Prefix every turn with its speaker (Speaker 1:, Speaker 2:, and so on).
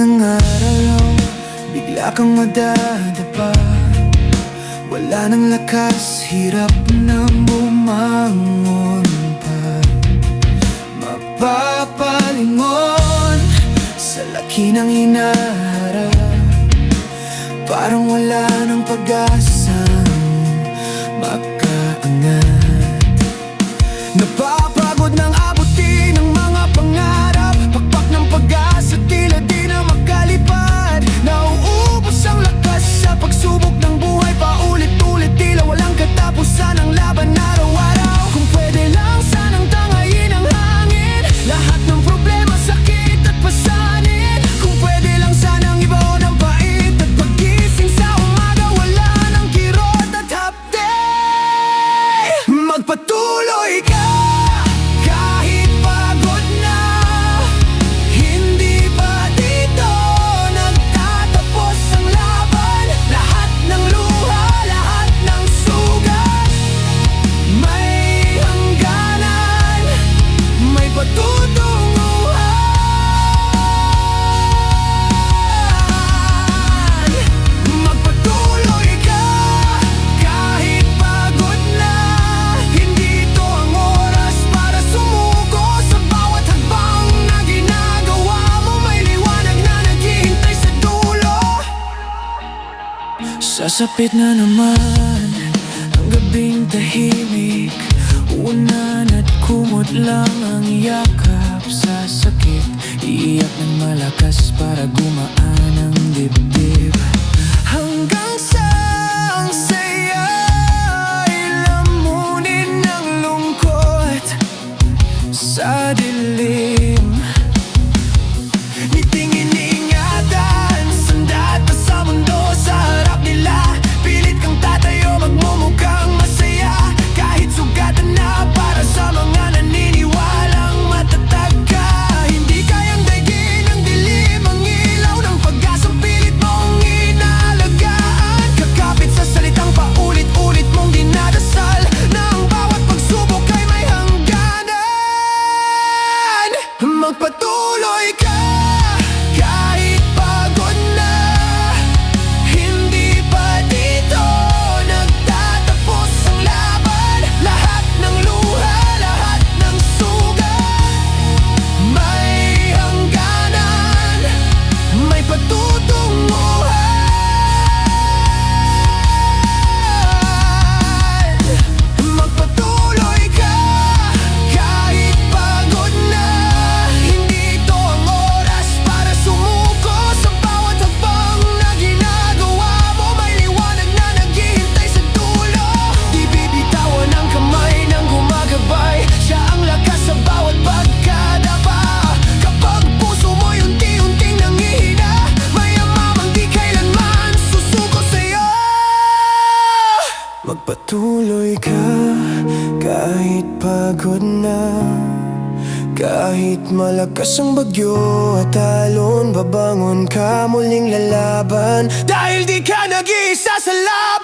Speaker 1: ng araw, bigla kang madadapa. Wala nang lakas, hirap na bumangon pa. Mapapalingon sa laki ng hinaharap. Parang wala nang pag-asang makaangat. Napapagod ng abutin ng mga pangarap. Pakpak ng pag-asa, tila di na makalipad. Nauubos ang lakas sa pagsubok ng buhay. Paulit-ulit, tila walang katapusan ang laban araw-araw. Kung pwede lang sanang tangayin ang hangin, lahat ng problema, sakit at pasanin. Kung pwede lang sanang ibaon ang pait at paggising sa umaga, wala ng kirot at hapde. Magpatuloy ka kahit pagod na. Hindi pa dito nagtatapos ang laban. Lahat ng luha, lahat ng sugat, may hangganan, may patutunguhan. Magpatuloy ka kahit pagod na. Hindi ito ang oras para sumuko. Sa bawat hakbang na ginagawa mo, may liwanag na naghihintay sa dulo. Sasapit na naman ang gabing tahimik. Unan at kumot lang ang yakap sa sakit. Iiyak ng malakas para gumaan ang dibdib. Hanggang sa ang saya ay lamunin ng lungkot sa dilim. Ngiting iniingatan, sandata sa mundo sa harap nila. Pilit kang tatayo, magmumukhang masaya, kahit sugatan na para sa mga naniniwalang matatag ka. Hindi kayang daigin ng dilim ang ilaw ng pag-asang pilit mong inalagaan. Kakapit sa salitang paulit-ulit mong dinadasal, na ang bawat pagsubok ay may hangganan. Magpatuloy ka kahit pagod na. Hindi pa dito nagtatapos ang laban. Lahat ng luha, lahat ng sugat, may hangganan, may patutunguhan. Magpatuloy ka kahit pagod na. Hindi ito ang oras para sumuko. Sa bawat hakbang na ginagawa mo, may liwanag na naghihintay sa dulo. Di bibitawan ang kamay ng gumagabay. Siya ang lakas sa bawat pagkadapa. Kapag puso mo'y unti-unting nangihina, mayamamang di kailanman susuko sa'yo. Magpatuloy ka kahit pagod na. Kahit malakas ang bagyo at alon, babangon ka muling lalaban. Dahil di ka nag-iisa sa laban.